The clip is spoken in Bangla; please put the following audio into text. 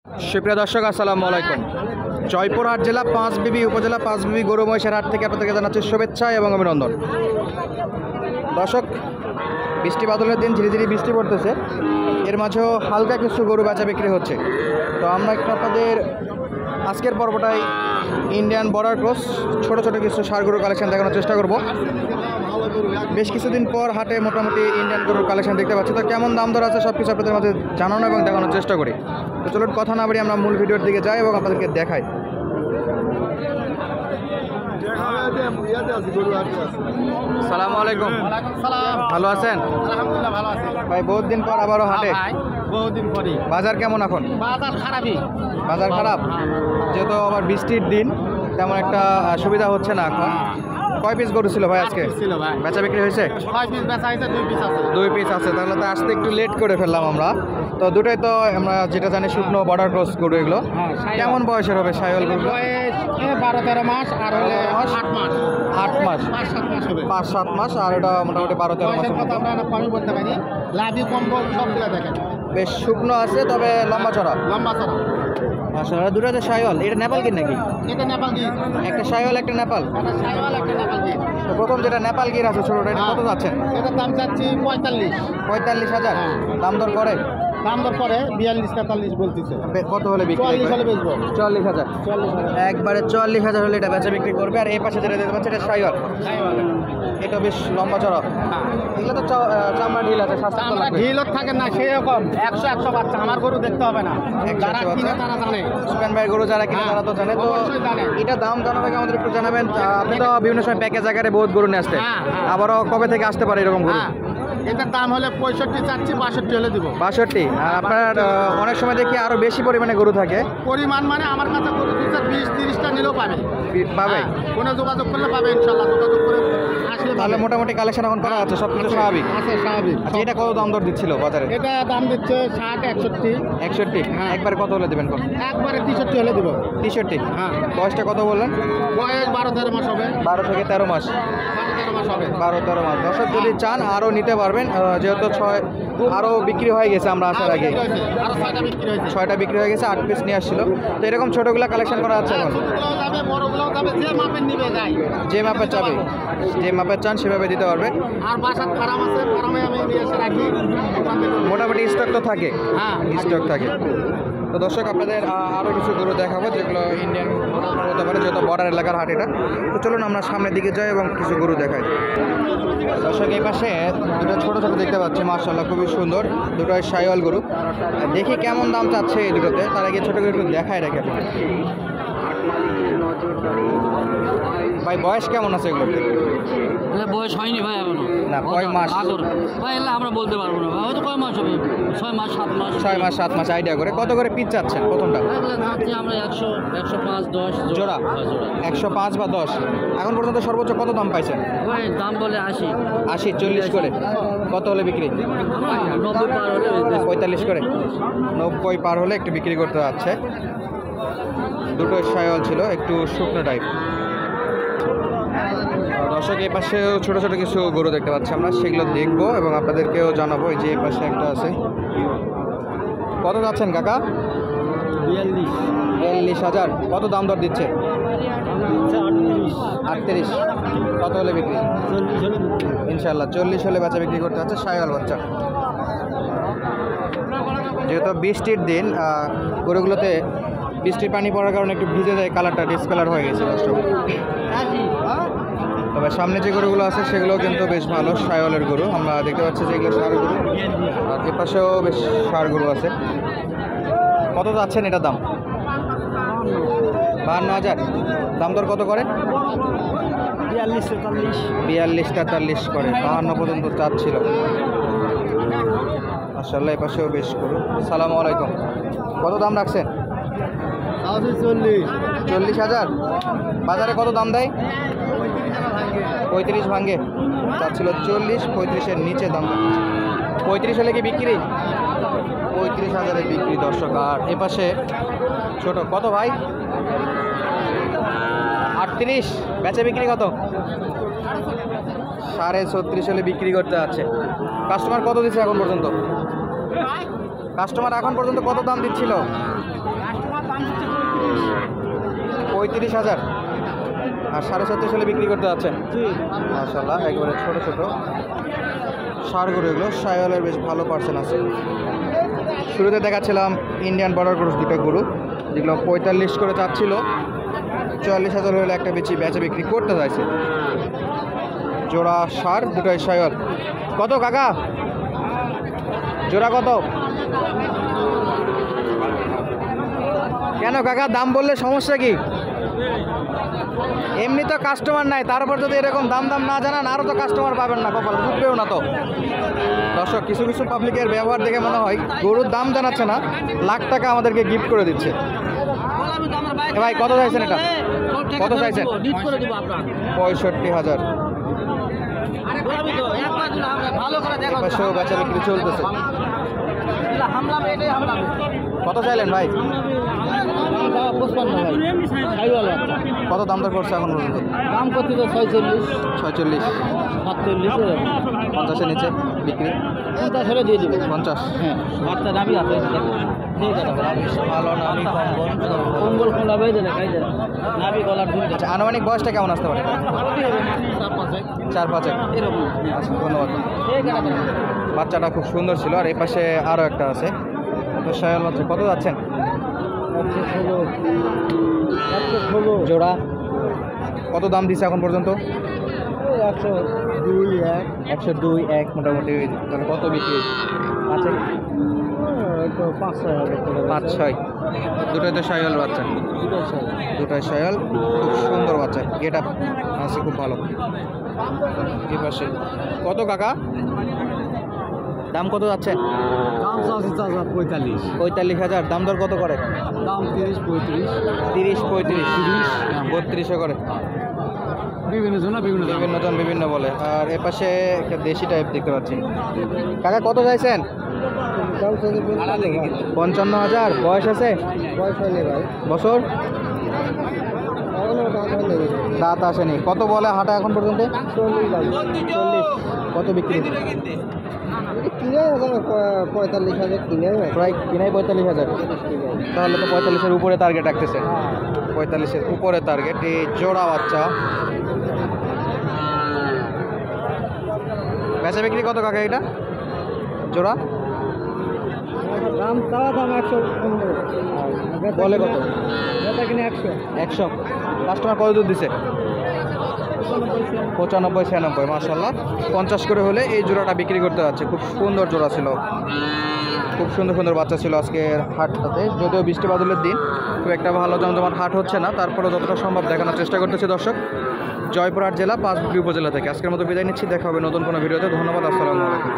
সুপ্রিয় দর্শক, আসসালামু আলাইকুম। জয়পুরহাট জেলা পাঁচবিবি উপজেলা পাঁচবিবি গরু মহিষের হাট থেকে আপনাদেরকে জানাচ্ছি শুভেচ্ছা এবং অভিনন্দন। দর্শক, বৃষ্টি বাদলের দিন ধীরে ধীরে বৃষ্টি পড়তেছে, এর মাঝেও হালকা কিছু গরু বেচা বিক্রি হচ্ছে। তো আমরা একটু আপনাদের আজকের পর্বটাই ইন্ডিয়ান বর্ডার ক্রস ছোট ছোট কিছু ষাঁড় গরুর কালেকশন দেখানোর চেষ্টা করব। বেশ কিছুদিন পর হাটে মোটামুটি ইন্ডিয়ান গরুর কালেকশন দেখতে পাচ্ছি। তো কেমন দাম দর আছে সব কিছু আপনাদের মধ্যে জানানো এবং দেখানোর চেষ্টা করি। তো চলুন কথা না বাড়ি আমরা মূল ভিডিওর দিকে যাই এবং আপনাদেরকে দেখাই। আসসালামু আলাইকুম। ভালো আছেন? আলহামদুলিল্লাহ ভালো আছি ভাই, বহুত দিন পর আবারও হাটে। বহুদিন পরে। বাজার কেমন এখন? বাজার খারাপই। বাজার খারাপ, যেহেতু আবার বৃষ্টির দিন তেমন একটা সুবিধা হচ্ছে না এখন। কয় পিস গরু ছিল ভাই আজকে? ছিল ভাই, বেচা বিক্রি হয়েছে? 6 পিস বেচা হয়েছে, 2 পিস আছে। 2 পিস আছে, তাহলে তো আসতে একটু লেট করে ফেললাম আমরা। তো দুটোই তো আমরা যেটা জানি শুকনো বর্ডার ক্রস গরু এগুলো। কেমন বয়সের হবে সাইওয়াল গরু? বয়স 12-13 মাস আর হলে 8 মাস। 8 মাস, 5-7 মাস হবে। 5-7 মাস, আর এটা মোটামুটি 12-13 বয়সের মাসের কথা মতো। আমরা কমই বলতে পারি। লাভি কম্বল সবগুলো দেখেন, বেশ শুকনো আছে, তবে লম্বা চড়া। লম্বা চড়া। আসলে দুটোতে সাইওয়াল। এটা নেপাল গির নাকি? এটা নেপাল গির। একটা সাইওয়াল একটা নেপাল। এটা সাইওয়াল, একটা নেপাল গির। তো প্রথম যেটা নেপাল গির আছে ছোটটা, এটা কত যাচ্ছেন? এটার দাম চাচ্ছি 45। 45,000। দাম দর করে? দাম দর পরে 42-43 বলতেছে। কত হলে বিক্রি 44 করবে? হলে বেচবো। 40,000। 40,000। একবারে 40,000 হলে এটা বেচা বিক্রি করবে। আর এই পাশে যেটা দেখতে পাচ্ছি এটা সাইওয়াল। এটা বেশ লম্বা চড়া। এগুলো তো চামড়া ঢিল আছে, স্বাস্থ্য আমরা লাগবে। ঢিলত থাকে না সেরকম 100 বাচ্চা। আমার গরু দেখতে হবে না, 100 যারা বাচ্চা? কিনে তারা জানে। সুপেন ভাই গরু যারা কিনে তারা তো জানে। তো অবশ্যই জানে। এটা দাম জানাবে, আমাদের একটু জানাবেন। আপনি তো বিভিন্ন সময় প্যাকেজ আকারে বহুত গরু নিয়ে আসতেন, হ্যাঁ। আবারও কবে থেকে আসতে পারে এরকম গরু? হ্যাঁ, এটার দাম হলে 65 চাচ্ছি, 62 হলে দিব। 62। আর আপনার অনেক সময় দেখি আরো বেশি পরিমাণে গরু থাকে। পরিমাণ মানে আমার কাছে গরু 20-30টা নিলেও পাবে। পাবে? হ্যাঁ, কোনো যোগাযোগ করলে পাবে ইনশাল্লাহ। যোগাযোগ করে আসলে তাহলে পাবে। মোটামুটি কালেকশন এখন করা আছে, সব কিছু স্বাভাবিক। আছে স্বাভাবিক। আচ্ছা, এটা কত দাম দর দিচ্ছিল বাজারে? এটা দাম দিচ্ছে 60-61। 61। হ্যাঁ। একবার কত হলে দেবেন? একবারে 63 হলে দিব। 63। হ্যাঁ। বয়সটা কত বললেন? বয়স 12-13 মাস হবে। 12 থেকে 13 মাস। 12-13 মাস হবে। 12-13 মাস। দর্শক যদি চান আরও নিতে পারবেন, যেহেতু 6 আরও বিক্রি হয়ে গেছে আমরা আসার আগে। আরো 6টা বিক্রি হয়েছে। 6টা বিক্রি হয়ে গেছে, 8 পিস নিয়ে আসছিল। তো এরকম ছোটোগুলো কালেকশন করা আছে এখন। ছোটগুলোও যাবে, বড়গুলোও যাবে, যে মাপের নিবে যায়। যে মাপের চাবে, যে মাপের চান সেভাবে দিতে পারবে। আর বাসার ফার্ম আছে, ফার্মে আমি নিয়ে এসে রাখি। দোকান থেকে মোটামুটি স্টক তো থাকে। হ্যাঁ, স্টক থাকে। তো দর্শক, আপনাদের আরও কিছু গরু দেখাবো যেগুলো ইন্ডিয়ান হতে পারে, যেহেতু বর্ডার এলাকার হাট এটা। তো চলুন আমরা সামনের দিকে যাই এবং কিছু গরু দেখাই। দর্শক, এই পাশে দুটো ছোটো ছোটো দেখতে পাচ্ছি, মাশাআল্লাহ খুবই সুন্দর। দুটোই সাইওয়াল গরু। দেখি কেমন দাম চাচ্ছে এই দুটোতে, তার আগে ছোটো করে একটু দেখায় রাখে। ভাই, বয়স কেমন আছে এগুলো? বয়স হয়নি ভাই এখনো। না, কয় মাস? ভাই এগুলো আমরা বলতে পারবো না ভাই, হয়তো কয় মাস হবে, 6 মাস 7 মাস। 6 মাস 7 মাস আইডিয়া করে। কত করে পিস চাচ্ছেন প্রথমটা? এগুলো চাচ্ছি আমরা 100, 105, 10 জোড়া? 105 বা 10। এখন পর্যন্ত সর্বোচ্চ কত দাম পাইছেন? ভাই দাম বলে 80। 80, 40 করে। কত হলে বিক্রি? আমরা 90 পার হলে 45 করে। 90 পার হলে একটু বিক্রি করতে যাচ্ছে। দুটো সাইওয়াল ছিল, একটু শুকনো টাইপ। দর্শক, এই পাশেও ছোটো ছোটো কিছু গরু দেখতে পাচ্ছি আমরা, সেগুলো দেখবো এবং আপনাদেরকেও জানাবো। এই যে এই পাশে একটা আছে। কত যাচ্ছেন কাকা? 42,000। কত দাম দর দিচ্ছে? 38। কত হলে বিক্রি? ইনশাল্লাহ 40 হলে বেচা বিক্রি করতে হচ্ছে। সাইওয়াল বাচ্চা। যেহেতু বৃষ্টির দিন, গরুগুলোতে বৃষ্টির পানি পড়ার কারণে একটু ভিজে যায়, কালারটা ডিসকালার হয়ে গেছে দর্শক। তবে সামনে যে গরুগুলো আছে সেগুলো কিন্তু বেশ ভালো সাইওয়ালের গরু। আমরা দেখতে পাচ্ছি যে এগুলো ষাঁড় গরু, আর এ পাশেও বেশ ষাঁড় গরু আছে। কত যাচ্ছেন এটার দাম? 52,000। দাম দর কত করে? 42-43 করে। 52 পর্যন্ত চাচ্ছিল। মাশাআল্লাহ, এই পাশেও বেশ গরু। আসসালামু আলাইকুম। কত দাম রাখছেন? 40,000। বাজারে কত দাম দেয়? 35 ভাঙ্গে। চাচ্ছিল 40, 35-এর নিচে দাম। 35 হলে কি বিক্রি? 35,000-এ বিক্রি দর্শক। আর এ পাশে ছোট কত ভাই? 38। বেচে বিক্রি কত? 36.5 হলে বিক্রি করতে আছে। কাস্টমার কত দিচ্ছে এখন পর্যন্ত? কাস্টমার এখন পর্যন্ত কত দাম দিচ্ছিল? 35,000 আর 37.5 হলে বিক্রি করতে যাচ্ছেন। মাশাআল্লাহ একবারে ছোট ছোট ষাঁড় গরু, এগুলো শাহিওয়ালের বেশ ভালো পার্সেন্ট আছে। শুরুতে দেখাচ্ছিলাম ইন্ডিয়ান বর্ডার ক্রস দুটো গরু, যেগুলো 45 করে চাচ্ছিল, 44,000 হলে একটা বেচে বিক্রি করতে চাইছে। জোড়া ষাঁড়, দুটোই শাহিওয়াল। কত কাকা জোড়া কত? কেন কাকা দাম বললে সমস্যা কি? এমনি তো কাস্টমার নাই, তারপর যদি এরকম দাম না জানান আরও তো কাস্টমার পাবেন না, কপাল ঢুকবেও না তো। দর্শক, কিছু কিছু পাবলিকের ব্যবহার দেখে মনে হয় গরুর দাম জানাচ্ছে না, লাখ টাকা আমাদেরকে গিফট করে দিচ্ছে। ভাই কত চাইছেন এটা? কত চাইছেন? 65,000। পাশেও বেচা বিক্রি চলতেছে। কত চাইলেন ভাই? কত দাম দর করছে এখন পর্যন্ত? দাম কত? 46, 46, 47, 50-এর নিচে বিক্রি? 50 হলে দিয়ে দেবো। 50। হ্যাঁ, বাচ্চা দাবি আছে। ভালো নামি কম্বল খোলা বেঁধে দেখাই দেয়, নাবি গলার দুই। আচ্ছা, আনুমানিক বয়সটা কেমন আসতে পারে? 4-5। এরকম। আচ্ছা, ধন্যবাদ। বাচ্চাটা খুব সুন্দর ছিল। আর এই পাশে আরও একটা আছে, তো শাহিওয়াল বাচ্চা। কত যাচ্ছেন জোড়া? কত দাম দিছে এখন পর্যন্ত? 102-1 মোটামুটি। তাহলে কত বিক্রি আছে? 5-6। দুটোই তো শাহিওয়াল বাচ্চা, দুটোই শাহিওয়াল। খুব সুন্দর বাচ্চা, গেট আপ আছে খুব ভালো। এই পাশে কত কাকা দাম কত যাচ্ছে? দাম 45,000। দাম দর কত করে? দাম 30-35, 30-35, 32 করে। বিভিন্ন জন বিভিন্ন বলে। আর এ পাশে একটা দেশি টাইপ দেখতে পাচ্ছি। কাকা কত চাইছেন? 55,000। বয়স আছে? বছর? দাঁত আসেনি। কত বলে হাটা এখন পর্যন্ত? 40। কত বিক্রি? 45,000 প্রায় কিনাই 45,000। তাহলে তো 45-এর উপরে টার্গেট রাখতেছে। 45-এর উপরে টার্গেট। এই জোড়া বাচ্চা। বেচা বিক্রি কত কাকা এটা জোড়া? দাম তারা দাম 100 বলে কত? এটা কিনে 100। কাস্টমার কত দূর দিছে? 95-96। মাশাআল্লাহ, 50 করে হলে এই জোড়াটা বিক্রি করতে যাচ্ছে। খুব সুন্দর জোড়া ছিল, খুব সুন্দর সুন্দর বাচ্চা ছিল আজকের হাটটাতে। যদিও বৃষ্টি বাদলের দিন, খুব একটা ভালো জমজমাট হাট হচ্ছে না, তারপরেও যতটা সম্ভব দেখানোর চেষ্টা করতেছি দর্শক। জয়পুরহাট জেলা, পাঁচবিবি উপজেলা থেকে আজকের মতো বিদায় নিচ্ছি। দেখা হবে নতুন কোনো ভিডিওতে। ধন্যবাদ। আসসালামু আলাইকুম।